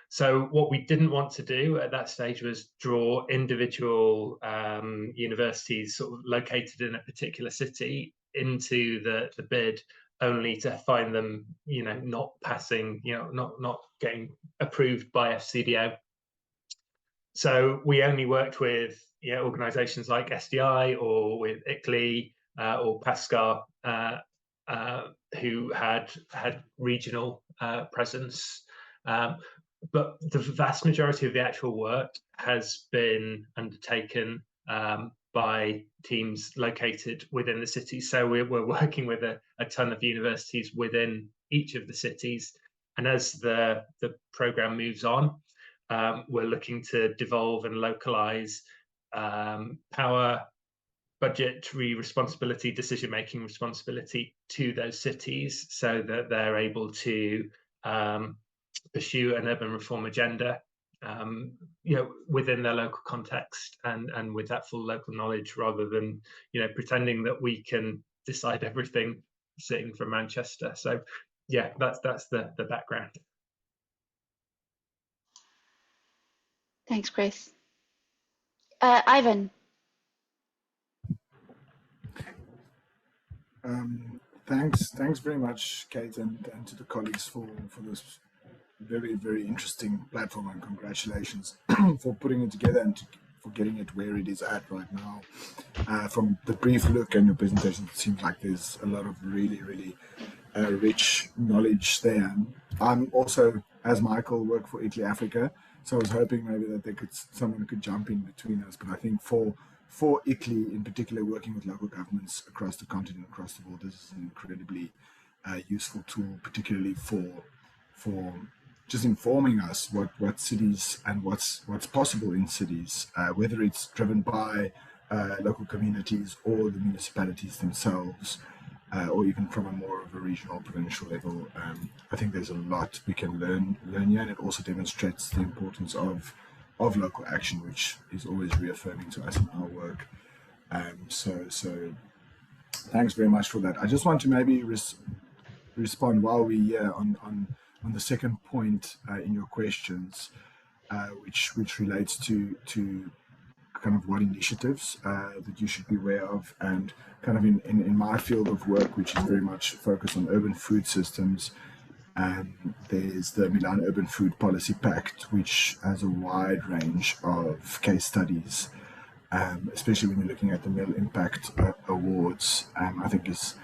So what we didn't want to do at that stage was draw individual universities sort of located in a particular city into the bid, only to find them, not passing, not getting approved by FCDO. So we only worked with organisations like SDI or with ICLEI or PASCAR, who had regional presence. But the vast majority of the actual work has been undertaken by teams located within the cities. So we're working with a ton of universities within each of the cities. And as the programme moves on, we're looking to devolve and localise power, budgetary responsibility, decision-making responsibility to those cities, so that they're able to pursue an urban reform agenda, within their local context and with that full local knowledge, rather than pretending that we can decide everything sitting from Manchester. So yeah, that's the background. Thanks, Chris. Ivan. Thanks very much, Kate, and to the colleagues for this very, very interesting platform, and congratulations for putting it together and for getting it where it is at right now. From the brief look and your presentation, it seems like there's a lot of really, really rich knowledge there. I'm also, as Michael, work for ICLEI Africa, so I was hoping maybe that someone could jump in between us. But I think for ICLEI in particular, working with local governments across the continent, across the world, this is an incredibly useful tool, particularly for just informing us what cities and what's possible in cities, whether it's driven by local communities or the municipalities themselves, or even from a more of a regional, provincial level. I think there's a lot we can learn here, and it also demonstrates the importance of local action, which is always reaffirming to us in our work. So thanks very much for that. I just want to maybe respond while we're here on the second point in your questions, which relates to kind of what initiatives that you should be aware of, and kind of in my field of work, which is very much focused on urban food systems. There's the Milan Urban Food Policy Pact, which has a wide range of case studies, especially when you're looking at the Mill Impact Awards. I think it's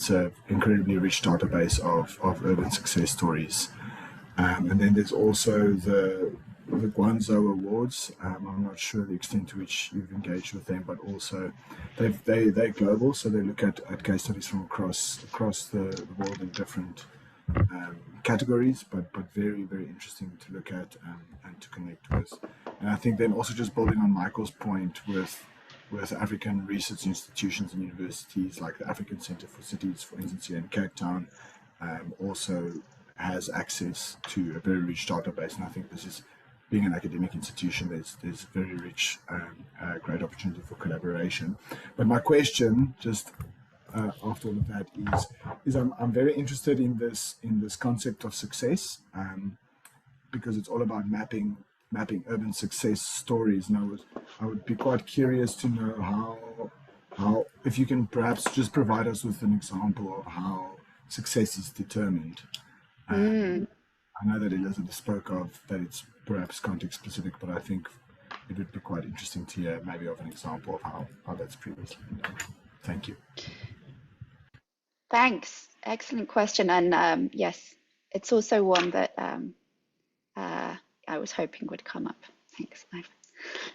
an incredibly rich database of urban success stories. And then there's also the Guangzhou Awards. I'm not sure the extent to which you've engaged with them, but also they're global, so they look at case studies from across the world in different categories, but very, very interesting to look at and to connect with. And I think then also just building on Michael's point with African research institutions and universities like the African Cities Research Consortium, for instance, here in Cape Town, also has access to a very rich database. And I think this is, being an academic institution, there's very rich, great opportunity for collaboration. But my question, just after all of that, is I'm very interested in this concept of success, because it's all about mapping urban success stories. And I would be quite curious to know how if you can perhaps just provide us with an example of how success is determined. I know that Elizabeth spoke of that it's perhaps context specific, but I think it would be quite interesting to hear maybe of an example of how that's previously been done. Thank you. Thanks. Excellent question. And yes, it's also one that I was hoping would come up. Thanks,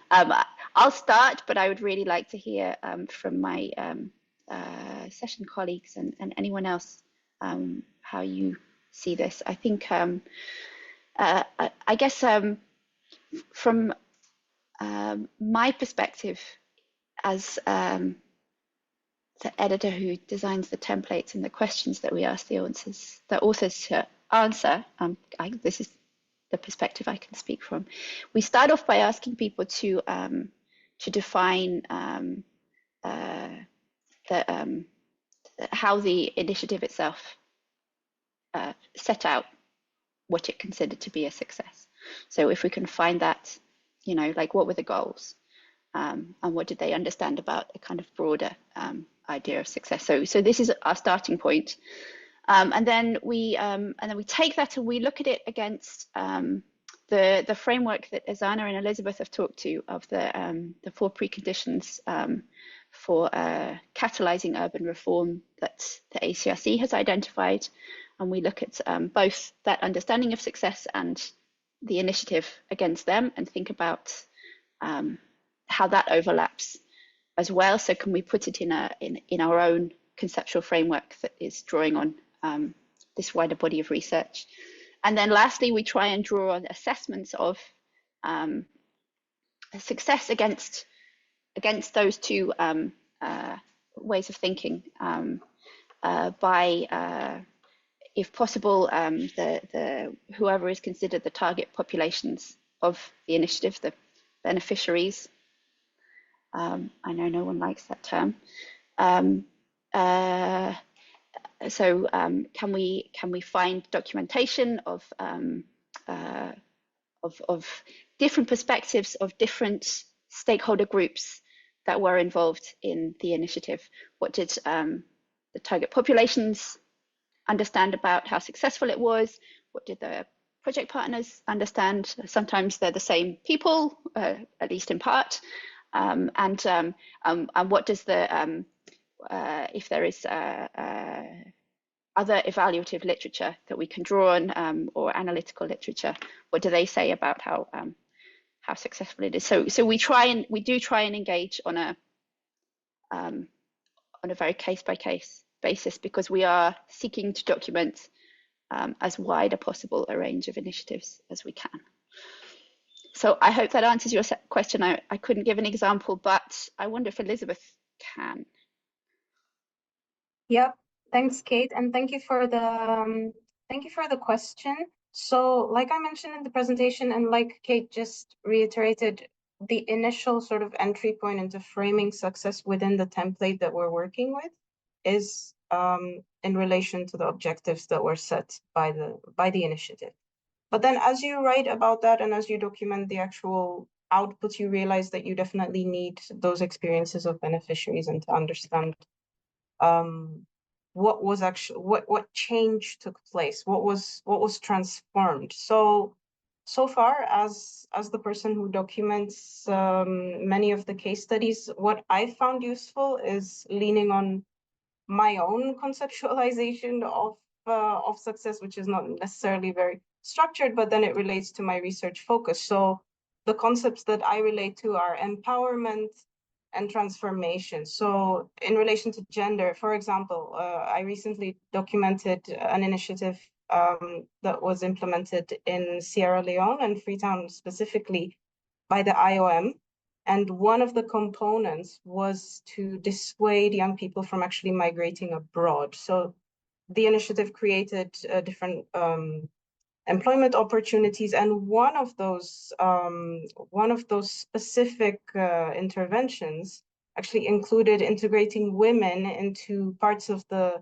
Ivan. I'll start, but I would really like to hear from my session colleagues and anyone else how you see this. I think, I guess from my perspective as the editor who designs the templates and the questions that we ask the authors to answer, this is the perspective I can speak from. We start off by asking people to define how the initiative itself set out what it considered to be a success. So if we can find that, like what were the goals? and what did they understand about a kind of broader idea of success. So this is our starting point, and then we take that and we look at it against the framework that Azana and Elizabeth have talked to of the 4 preconditions for catalyzing urban reform that the ACRC has identified, and we look at both that understanding of success and the initiative against them, and think about how that overlaps as well. So can we put it in our own conceptual framework that is drawing on this wider body of research? And then lastly, we try and draw on assessments of success against those 2 ways of thinking by, if possible, whoever is considered the target populations of the initiative, the beneficiaries. I know no one likes that term. So can we find documentation of different perspectives of different stakeholder groups that were involved in the initiative? What did the target populations understand about how successful it was? What did the project partners understand? Sometimes they're the same people, at least in part. And what does the if there is other evaluative literature that we can draw on, or analytical literature, what do they say about how successful it is? So we do try and engage on a very case by case basis, because we are seeking to document as wide a possible a range of initiatives as we can. So I hope that answers your question. I couldn't give an example, but I wonder if Elizabeth can. Yep. Thanks, Kate, and thank you for the question. So, like I mentioned in the presentation, and like Kate just reiterated, the initial sort of entry point into framing success within the template that we're working with is in relation to the objectives that were set by the initiative. But then, as you write about that and as you document the actual outputs, you realize that you definitely need those experiences of beneficiaries and to understand what was actually what change took place, what was transformed. So far, as the person who documents many of the case studies, what I found useful is leaning on my own conceptualization of success, which is not necessarily very structured, but then it relates to my research focus. So the concepts that I relate to are empowerment and transformation. So in relation to gender, for example, I recently documented an initiative that was implemented in Sierra Leone and Freetown specifically by the IOM. And one of the components was to dissuade young people from actually migrating abroad. So the initiative created different employment opportunities, and one of those specific interventions actually included integrating women into parts of the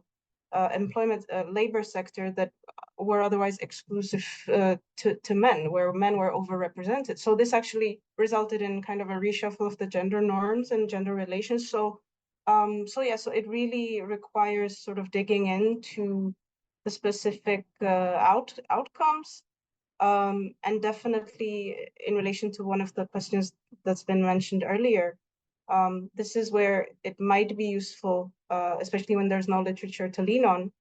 employment labor sector that were otherwise exclusive to men, where men were overrepresented. So this actually resulted in kind of a reshuffle of the gender norms and gender relations. So it really requires sort of digging into the specific outcomes. And definitely in relation to one of the questions that's been mentioned earlier, this is where it might be useful, especially when there's no literature to lean on.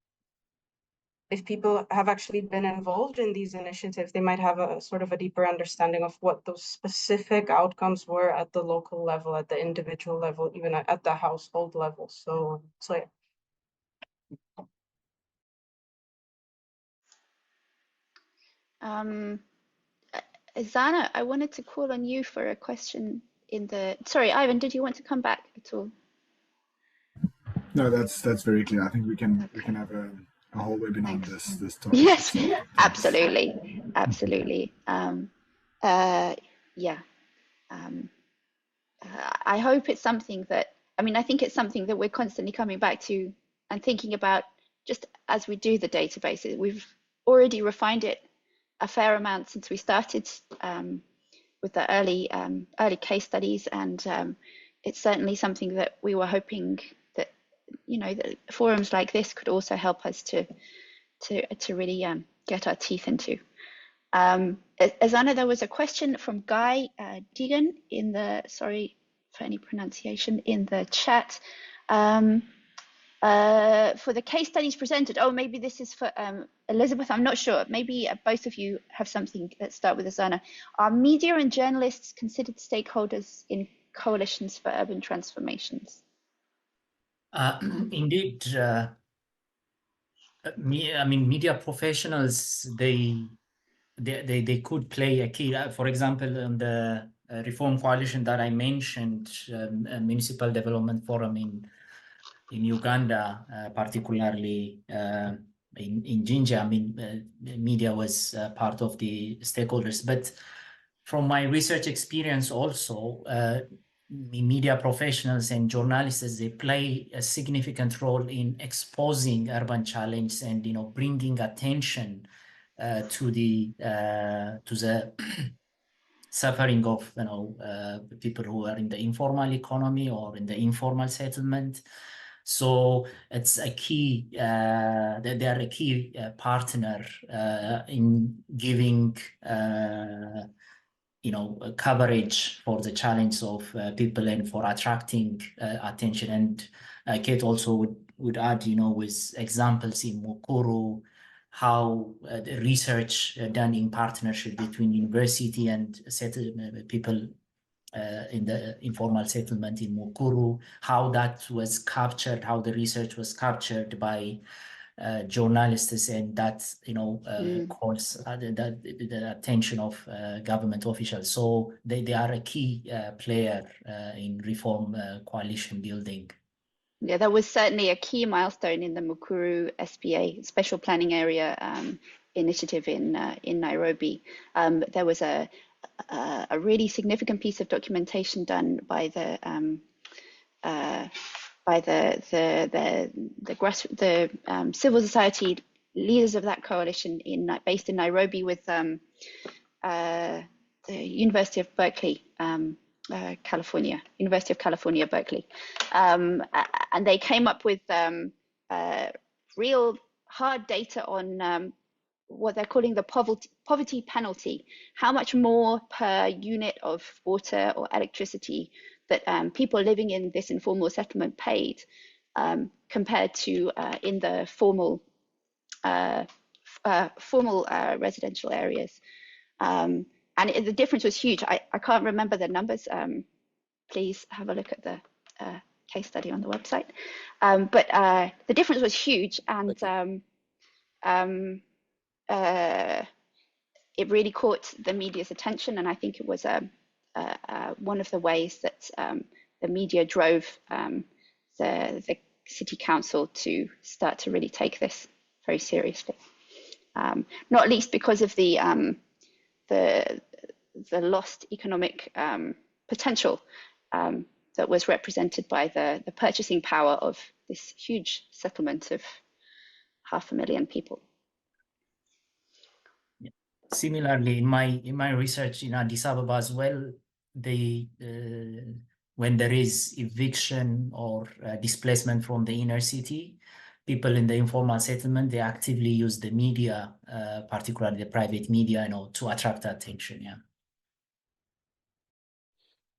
If people have actually been involved in these initiatives, they might have a sort of a deeper understanding of what those specific outcomes were at the local level, at the individual level, even at the household level. So yeah. Zana, I wanted to call on you for a question in the. Sorry, Ivan, did you want to come back at all? No, that's very clear. I think we can have a whole webinar on this topic. Yes, so, absolutely. Yeah. I hope it's something that, I think it's something that we're constantly coming back to and thinking about just as we do the databases. We've already refined it a fair amount since we started the early case studies, and it's certainly something that we were hoping that that forums like this could also help us to really get our teeth into. Azana, there was a question from Guy Deegan in the, sorry for any pronunciation, in the chat. For the case studies presented, oh, maybe this is for Elizabeth, I'm not sure. Maybe both of you have something. Let's start with Azana. Are media and journalists considered stakeholders in coalitions for urban transformations? Indeed, media professionals, they could play a key. For example, in the reform coalition that I mentioned, a municipal development forum in Uganda, particularly in Jinja, media was part of the stakeholders. But from my research experience also, media professionals and journalists, they play a significant role in exposing urban challenges and bringing attention to the suffering of people who are in the informal economy or in the informal settlement. So it's a key. They are a key partner in giving coverage for the challenge of people and for attracting attention. And Kate also would add, with examples in Mukuru, how the research done in partnership between university and people in the informal settlement in Mukuru, how that was captured, how the research was captured by journalists, and that calls the attention of government officials. So they are a key player in reform coalition building. Yeah, that was certainly a key milestone in the Mukuru SPA, Special Planning Area initiative in Nairobi. There was a really significant piece of documentation done by the civil society leaders of that coalition based in Nairobi with the University of Berkeley. University of California, Berkeley. And they came up with real hard data on what they're calling the poverty penalty, how much more per unit of water or electricity that people living in this informal settlement paid compared to in the formal residential areas. And the difference was huge. I can't remember the numbers. Please have a look at the case study on the website. But the difference was huge, and it really caught the media's attention. And I think it was one of the ways that the media drove the city council to start to really take this very seriously. Not least because of the lost economic potential that was represented by the purchasing power of this huge settlement of 500,000 people. Similarly, in my research in Addis Ababa as well, when there is eviction or displacement from the inner city, people in the informal settlement, they actively use the media, particularly the private media, to attract attention. Yeah.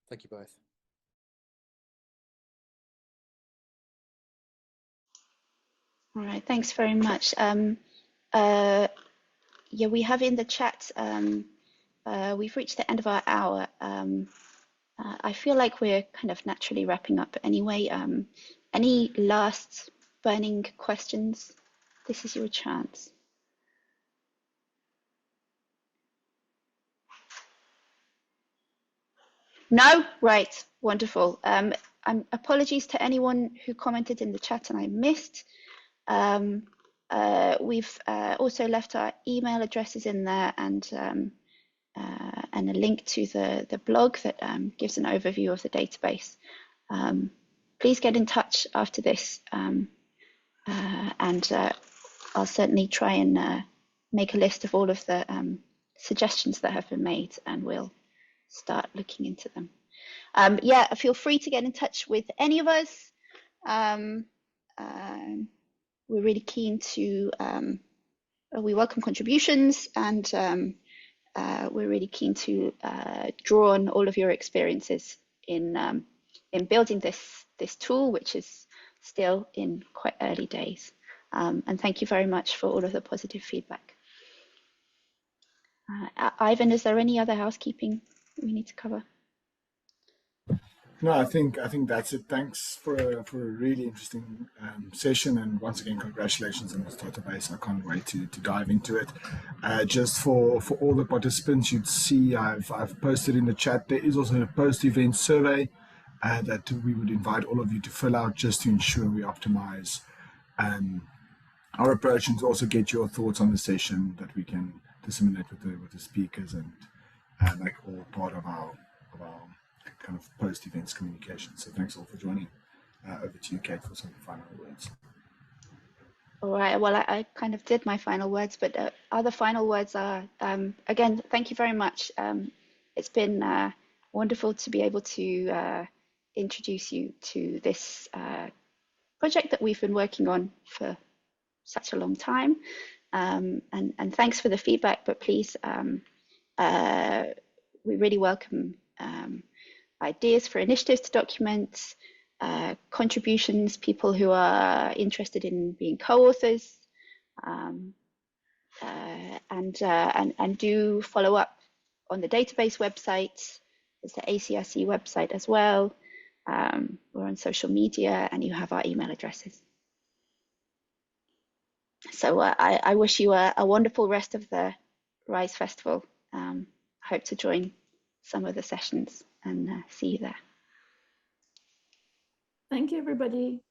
Thank you both. All right, thanks very much. Yeah, we have in the chat, we've reached the end of our hour. I feel like we're kind of naturally wrapping up anyway. Any last burning questions? This is your chance. No? Right, wonderful. Apologies to anyone who commented in the chat and I missed. We've also left our email addresses in there and a link to the blog that gives an overview of the database. Please get in touch after this, and I'll certainly try and make a list of all of the suggestions that have been made, and we'll start looking into them. Yeah, feel free to get in touch with any of us. We're really keen to, we welcome contributions, and we're really keen to draw on all of your experiences in building this tool, which is still in quite early days. And thank you very much for all of the positive feedback. Ivan, is there any other housekeeping we need to cover? No, I think that's it. Thanks for a really interesting session, and once again, congratulations on this database. I can't wait to dive into it. Just for all the participants, you'd see I've posted in the chat. There is also a post-event survey that we would invite all of you to fill out, just to ensure we optimize our approach, and to also get your thoughts on the session that we can disseminate with the speakers, and make all part of our kind of post-events communication. So thanks all for joining. Over to you, Kate, for some final words. All right. Well, I kind of did my final words, but other final words are, again, thank you very much. It's been wonderful to be able to introduce you to this project that we've been working on for such a long time. And thanks for the feedback, but please, we really welcome ideas for initiatives to document, contributions, people who are interested in being co-authors, and do follow up on the database website. There's the ACRC website as well. We're on social media, and you have our email addresses. So I wish you a wonderful rest of the RISE Festival. I hope to join some of the sessions and see you there. Thank you, everybody.